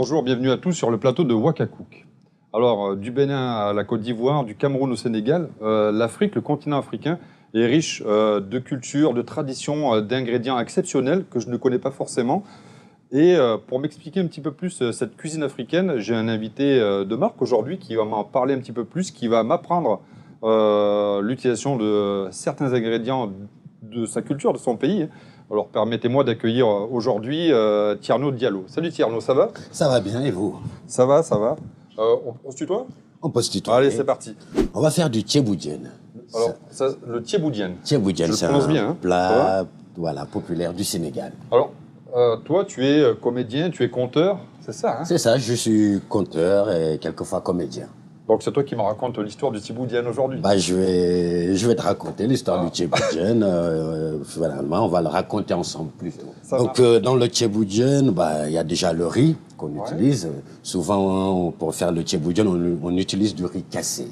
Bonjour, bienvenue à tous sur le plateau de Ouakakouk. Alors, du Bénin à la Côte d'Ivoire, du Cameroun au Sénégal, l'Afrique, le continent africain, est riche de cultures, de traditions, d'ingrédients exceptionnels que je ne connais pas forcément. Et pour m'expliquer un petit peu plus cette cuisine africaine, j'ai un invité de marque aujourd'hui qui va m'en parler un petit peu plus, qui va m'apprendre l'utilisation de certains ingrédients de sa culture, de son pays. Alors permettez-moi d'accueillir aujourd'hui Tierno Diallo. Salut Tierno, ça va? Ça va bien, et vous? Ça va, ça va. On se tutoie? On peut se tutoyer. Allez, c'est parti. On va faire du tchéboudienne. Alors, le thieboudienne. Tchéboudienne, Je c'est le prononce un bien, hein. plat populaire du Sénégal. Alors, toi, tu es comédien, tu es conteur, c'est ça, hein? C'est ça, je suis conteur et quelquefois comédien. Donc c'est toi qui me racontes l'histoire du thieboudienne aujourd'hui. Bah, je vais te raconter l'histoire du tchéboudienne. Finalement, on va le raconter ensemble plutôt. Donc, dans le tchéboudienne, bah, il y a déjà le riz qu'on utilise. Souvent, pour faire le tchéboudienne, on utilise du riz cassé.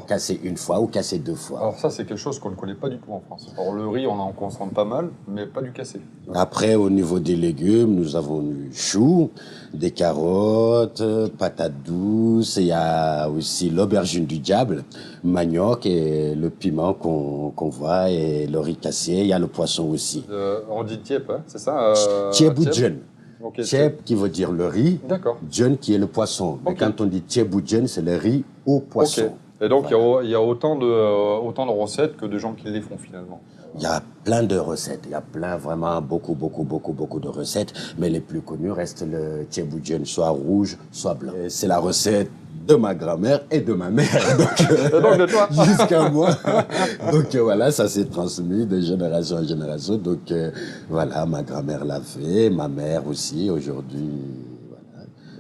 Cassé une fois ou cassé deux fois. Alors ça, c'est quelque chose qu'on ne connaît pas du tout en France. Alors le riz, on en consomme pas mal, mais pas du cassé. Après, au niveau des légumes, nous avons du chou, des carottes, patates douces, il y a aussi l'aubergine du diable, manioc et le piment qu'on voit, et le riz cassé, il y a le poisson aussi. On dit tiep, hein, c'est ça? Tchéboudienne. Okay, Tchèb qui veut dire le riz, djen qui est le poisson. Mais quand on dit tchéboudienne, c'est le riz au poisson. Okay. Et donc, il y a autant de recettes que de gens qui les font finalement. Il y a plein de recettes. Il y a vraiment beaucoup de recettes. Mais les plus connues restent le tchéboudienne, soit rouge, soit blanc. C'est la recette de ma grand-mère et de ma mère. Donc, de toi. Jusqu'à moi. Donc, voilà, ça s'est transmis de génération en génération. Donc, voilà, ma grand-mère l'a fait, ma mère aussi. Aujourd'hui,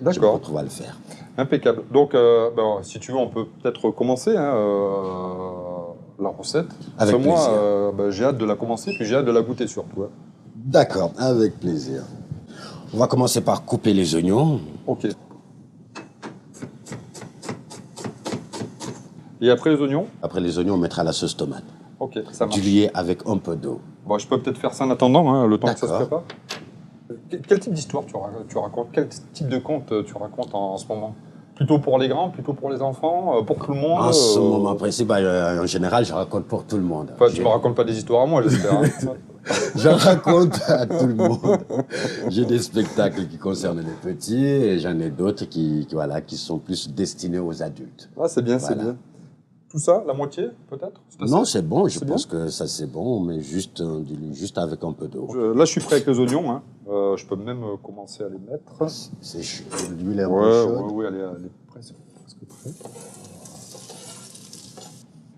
voilà, je me retrouve à le faire. Impeccable. Donc, si tu veux, on peut peut-être commencer la recette. Avec plaisir. Moi, j'ai hâte de la commencer, puis j'ai hâte de la goûter surtout. Hein. D'accord, avec plaisir. On va commencer par couper les oignons. Ok. Et après les oignons? Après les oignons, on mettra la sauce tomate. Ok, ça marche. Diluée avec un peu d'eau. Bon, je peux peut-être faire ça en attendant, hein, le temps que ça se prépare. Quel type d'histoire tu racontes? Quel type de conte tu racontes en ce moment? Plutôt pour les grands, plutôt pour les enfants, pour tout le monde? En ce moment précis, en général, je raconte pour tout le monde. Enfin, tu ne me racontes pas des histoires à moi, j'espère. Hein. Je raconte à tout le monde. J'ai des spectacles qui concernent les petits et j'en ai d'autres qui sont plus destinés aux adultes. Ah, c'est bien, c'est bien. Tout ça, la moitié, peut-être? Non, c'est bon, je pense que ça c'est bon, mais juste avec un peu d'eau. Là, je suis prêt avec les oignons. Hein. Je peux même commencer à les mettre. C'est chaud. L'huile est un peu chaude. Oui, elle est presque prête.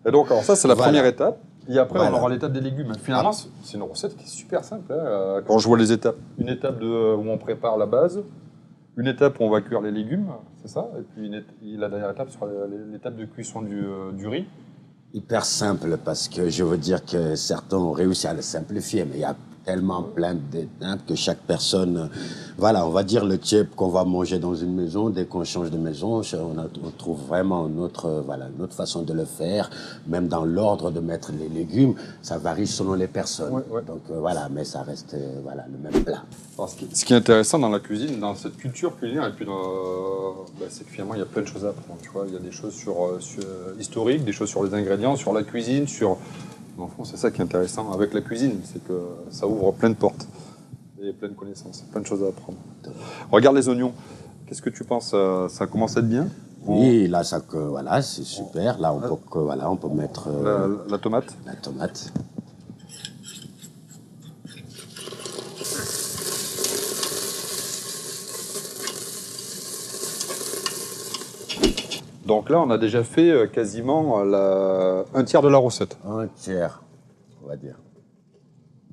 Et donc, alors ça, c'est la première étape. Et après, on aura l'étape des légumes. Finalement, c'est une recette qui est super simple. Hein. Quand je vois les étapes, une étape où on prépare la base, une étape où on va cuire les légumes, c'est ça? Et puis la dernière étape sera l'étape de cuisson du riz. Hyper simple, parce que je veux dire que certains ont réussi à le simplifier, mais il y a tellement plein d'étapes que chaque personne... Voilà, on va dire le tchèp qu'on va manger dans une maison, dès qu'on change de maison, on trouve vraiment notre façon de le faire, même dans l'ordre de mettre les légumes, ça varie selon les personnes. Donc voilà, mais ça reste le même plat. Alors, ce qui est intéressant dans la cuisine, dans cette culture culinaire, et puis c'est que finalement il y a plein de choses à apprendre. Tu vois, il y a des choses sur historiques, des choses sur les ingrédients, sur la cuisine, sur... En fond, c'est ça qui est intéressant avec la cuisine, c'est que ça ouvre plein de portes et plein de connaissances, plein de choses à apprendre. Regarde les oignons. Qu'est-ce que tu penses? Ça commence à être bien? Oui, là, c'est super. Là, on peut mettre... la tomate? La tomate. Donc là, on a déjà fait quasiment un tiers de la recette. Un tiers, on va dire.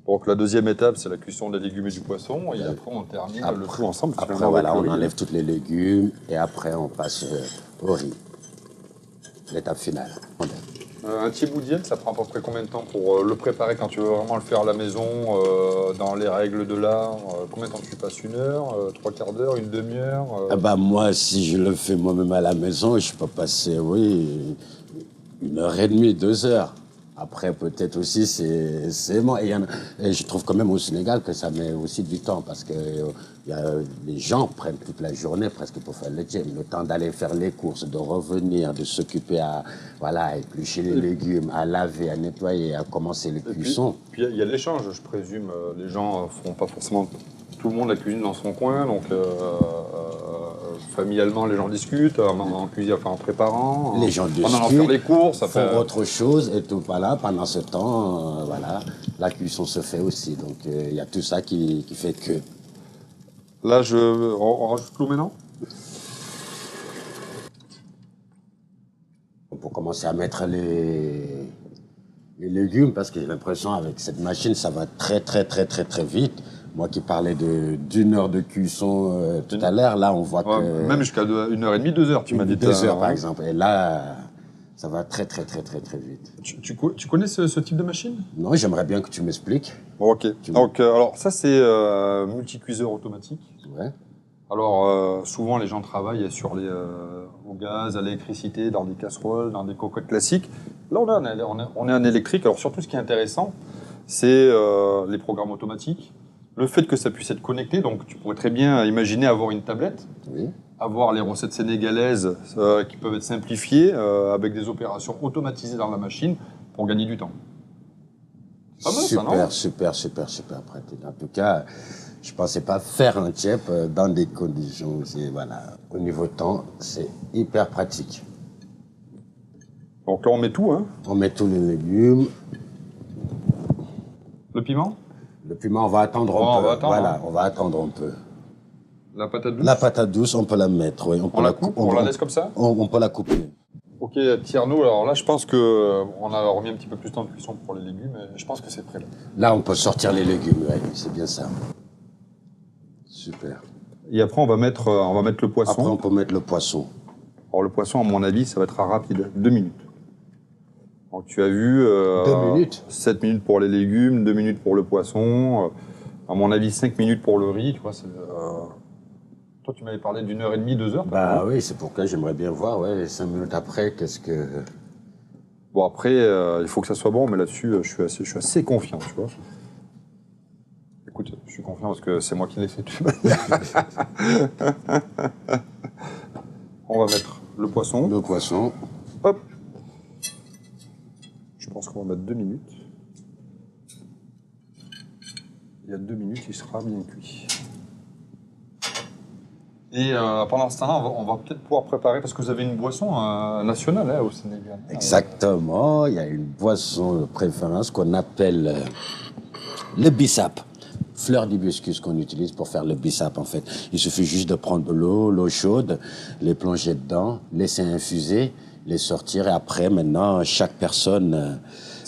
Donc la deuxième étape, c'est la cuisson des légumes et du poisson. Et après, on termine le tout ensemble. Après, on enlève tous les légumes et après, on passe au riz. L'étape finale. Un thieboudienne, ça prend à peu près combien de temps pour le préparer quand tu veux vraiment le faire à la maison, dans les règles de l'art? Combien de temps tu passes? 1 heure, 3/4 d'heure, une demi-heure? Moi, si je le fais moi-même à la maison, je peux passer, 1h30, 2 heures. Après, peut-être aussi, c'est bon. Et je trouve quand même au Sénégal que ça met aussi du temps parce que les gens prennent toute la journée presque pour faire le gym. Le temps d'aller faire les courses, de revenir, de s'occuper à éplucher les légumes, à laver, à nettoyer, à commencer les cuissons. Puis il y a l'échange, je présume. Les gens ne feront pas forcément tout le monde la cuisine dans son coin, donc familialement, les gens discutent en cuisine, enfin en préparant, Les gens en allant faire les courses, font autre chose et tout. Voilà, pendant ce temps, voilà, la cuisson se fait aussi. Donc il y a tout ça qui fait que. Là, on rajoute l'eau maintenant. Pour commencer à mettre les légumes, parce que j'ai l'impression avec cette machine, ça va très vite. Moi qui parlais d'une heure de cuisson tout à l'heure, là on voit que... Même jusqu'à 1h30, 2 heures, tu m'as dit. 2 heures par exemple. Et là, ça va très vite. Tu connais ce type de machine? Non, j'aimerais bien que tu m'expliques. Bon, ok. Donc, alors ça c'est multicuiseur automatique. Ouais. Alors souvent les gens travaillent au gaz, à l'électricité, dans des casseroles, dans des cocottes classiques. Là on est en électrique. Alors surtout ce qui est intéressant, c'est les programmes automatiques. Le fait que ça puisse être connecté, donc tu pourrais très bien imaginer avoir une tablette, oui. Avoir les recettes sénégalaises qui peuvent être simplifiées avec des opérations automatisées dans la machine pour gagner du temps. Pas mal, super, ça, non? super pratique. En tout cas, je pensais pas faire un tchèp dans des conditions aussi, voilà. Au niveau temps, c'est hyper pratique. Donc là on met tout, hein. On met tous les légumes. Le piment? Le piment, on va attendre un peu. Voilà, on va attendre un peu. La patate douce? La patate douce, on peut la mettre, oui. On la coupe, on la laisse comme ça? On peut la couper. Ok, Tierno, alors là, je pense qu'on a remis un petit peu plus de temps de cuisson pour les légumes, et je pense que c'est prêt là. Là, on peut sortir les légumes, oui, c'est bien ça. Super. Et après, on va mettre le poisson. Après, on peut mettre le poisson. Alors, le poisson, à mon avis, ça va être rapide, 2 minutes. Donc, tu as vu... 2 minutes 7 minutes pour les légumes, 2 minutes pour le poisson. À mon avis, 5 minutes pour le riz, tu vois, Toi, tu m'avais parlé d'1h30, 2 heures. Bah oui, c'est pourquoi j'aimerais bien voir, ouais, 5 minutes après, qu'est-ce que... Bon, après, il faut que ça soit bon, mais là-dessus, je suis assez confiant, tu vois. Écoute, je suis confiant parce que c'est moi qui l'ai fait. On va mettre le poisson. Le poisson. Hop. Je pense qu'on va mettre 2 minutes. Il y a 2 minutes, il sera bien cuit. Et pendant ce temps-là, on va peut-être pouvoir préparer, parce que vous avez une boisson nationale au Sénégal. Exactement, il y a une boisson de préférence qu'on appelle le bissap. Fleur d'hibiscus qu'on utilise pour faire le bissap en fait. Il suffit juste de prendre de l'eau chaude, les plonger dedans, laisser infuser, les sortir et après maintenant chaque personne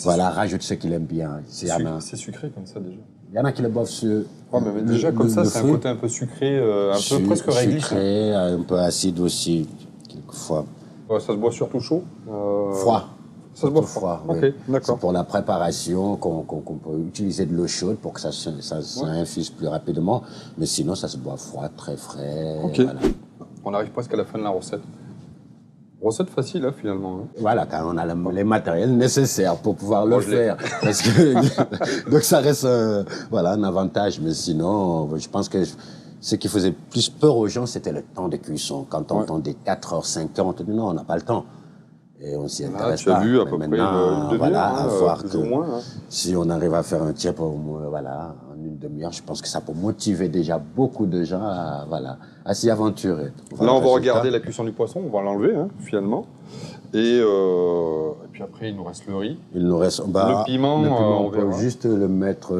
rajoute ce qu'il aime bien. C'est sucré comme ça déjà. Il y en a qui le boivent sur mais déjà comme ça, c'est un côté un peu sucré, peu presque réglé. Sucré, un peu acide aussi, quelquefois. Ouais, ça se boit surtout chaud Froid. Ça se boit froid. Oui. Ok, d'accord. C'est pour la préparation qu'on peut utiliser de l'eau chaude pour que ça infuse plus rapidement. Mais sinon, ça se boit froid, très frais. Ok. Voilà. On arrive presque à la fin de la recette. Recette facile, hein, finalement. Hein. Voilà, car on a les matériels nécessaires pour pouvoir le faire. Parce que, donc ça reste un avantage. Mais sinon, je pense que ce qui faisait plus peur aux gens, c'était le temps de cuisson. Quand on entendait 4 heures, 5 heures, on te dit non, on n'a pas le temps. Et on s'y intéresse pas. Tu as vu à peu près à voir que moins, hein. Si on arrive à faire un tchèp en une demi-heure, je pense que ça peut motiver déjà beaucoup de gens à s'y aventurer. Là, on va regarder la cuisson du poisson, on va l'enlever, hein, finalement. Et puis après, il nous reste le riz. Il nous reste le piment, on peut juste le mettre,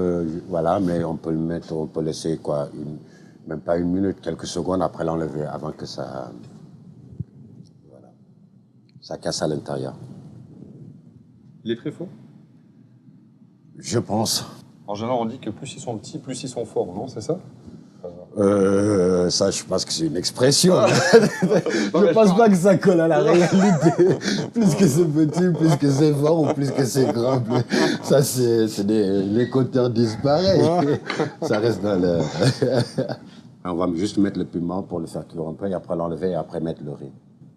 mais on peut laisser même pas 1 minute, quelques secondes après l'enlever, avant que ça casse à l'intérieur. Il est très fort? Je pense. En général, on dit que plus ils sont petits, plus ils sont forts, non? C'est ça? Ça, je pense que c'est une expression. Je pense pas que ça colle à la réalité. Plus que c'est petit, plus que c'est fort ou plus que c'est grand. Ça, les compteurs disparaissent. Ça reste dans le... On va juste mettre le piment pour le faire cuire un peu et après l'enlever et après mettre le riz.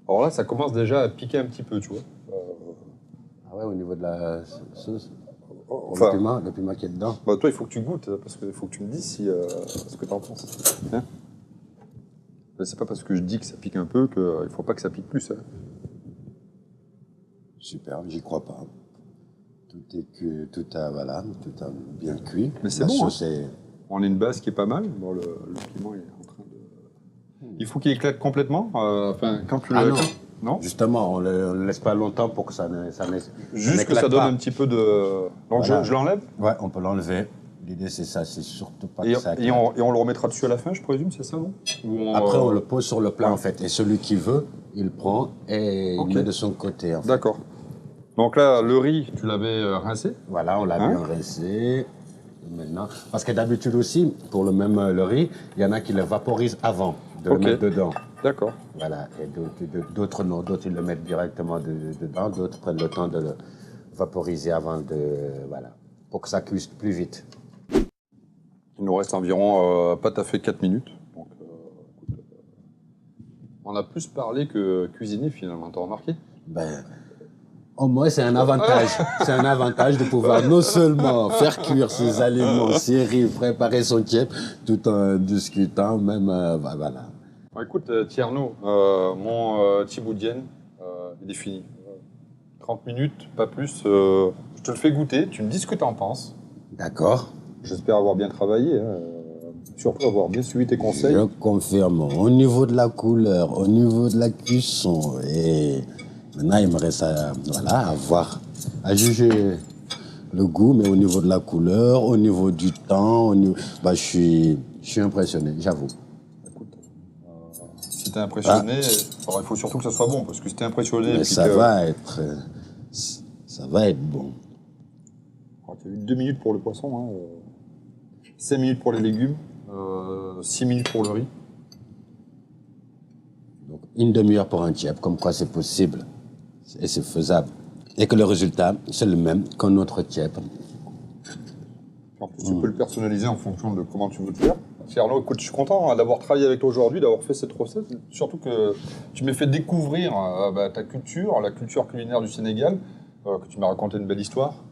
Alors là, ça commence déjà à piquer un petit peu, tu vois. Ah ouais, au niveau de la sauce. Enfin, Le piment qui est dedans. bah, toi, il faut que tu goûtes, parce qu'il faut que tu me dises ce que tu en penses. Hein? C'est pas parce que je dis que ça pique un peu qu'il ne faut pas que ça pique plus. Hein. Super, j'y crois pas. Tout est cuit, voilà, tout a bien cuit. Mais c'est La bon. sauce est... On a une base qui est pas mal. Bon, le piment est en train de. Il faut qu'il éclate complètement. Enfin, quand tu le. Ah non. Non. Justement, on le laisse pas longtemps pour que ça Juste que ça donne un petit peu de. Donc Voilà. je l'enlève. Ouais, on peut l'enlever. L'idée, c'est ça, c'est surtout pas Et, que ça et on le remettra dessus à la fin, je présume, c'est ça, non? Après, on le pose sur le plat, en fait. Et celui qui veut, il prend et il met de son côté, en fait. D'accord. Donc là, le riz, tu l'avais rincé? Voilà, on l'a bien rincé. Maintenant, parce que d'habitude aussi, pour le riz, il y en a qui le vaporisent avant de le mettre dedans. D'accord. Voilà, et d'autres non, d'autres ils le mettent directement dedans, d'autres prennent le temps de le vaporiser avant voilà, pour que ça cuise plus vite. Il nous reste environ pas tout à fait 4 minutes. Donc, on a plus parlé que cuisiner finalement, t'as remarqué? Ben, au moins, c'est un avantage. C'est un avantage de pouvoir non seulement faire cuire ses aliments, ses riz, préparer son tiep, tout en discutant, même, voilà. Bon, écoute, Tierno, mon Thiboudienne, il est fini. 30 minutes, pas plus. Je te le fais goûter, tu me dis ce que tu en penses. D'accord. J'espère avoir bien travaillé, hein, surtout avoir bien suivi tes conseils. Je confirme. Au niveau de la couleur, au niveau de la cuisson, et maintenant, il me reste à voir, à juger le goût, mais au niveau de la couleur, au niveau du temps, je suis impressionné, j'avoue. Écoute, si t'es impressionné, alors, il faut surtout que ça soit bon, parce que si t'es impressionné... Mais puis ça va être bon. Alors, tu as eu 2 minutes pour le poisson, hein, 5 minutes pour les légumes, 6 minutes pour le riz. Donc, une demi-heure pour un tiep, comme quoi c'est possible et c'est faisable. Et que le résultat, c'est le même qu'un autre tiep. En plus, tu peux le personnaliser en fonction de comment tu veux le faire. Tierno, écoute, je suis content hein, d'avoir travaillé avec toi aujourd'hui, d'avoir fait cette recette. Surtout que tu m'as fait découvrir ta culture, la culture culinaire du Sénégal, que tu m'as raconté une belle histoire.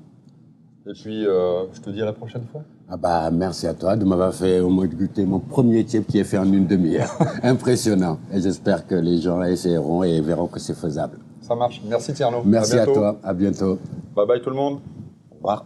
Et puis, je te dis à la prochaine fois. Ah bah, merci à toi de m'avoir fait au moins goûter mon premier tiep qui est fait en une demi-heure. Impressionnant. Et j'espère que les gens essaieront et verront que c'est faisable. Ça marche. Merci Tierno. Merci à toi. À bientôt. Bye bye tout le monde. Au revoir.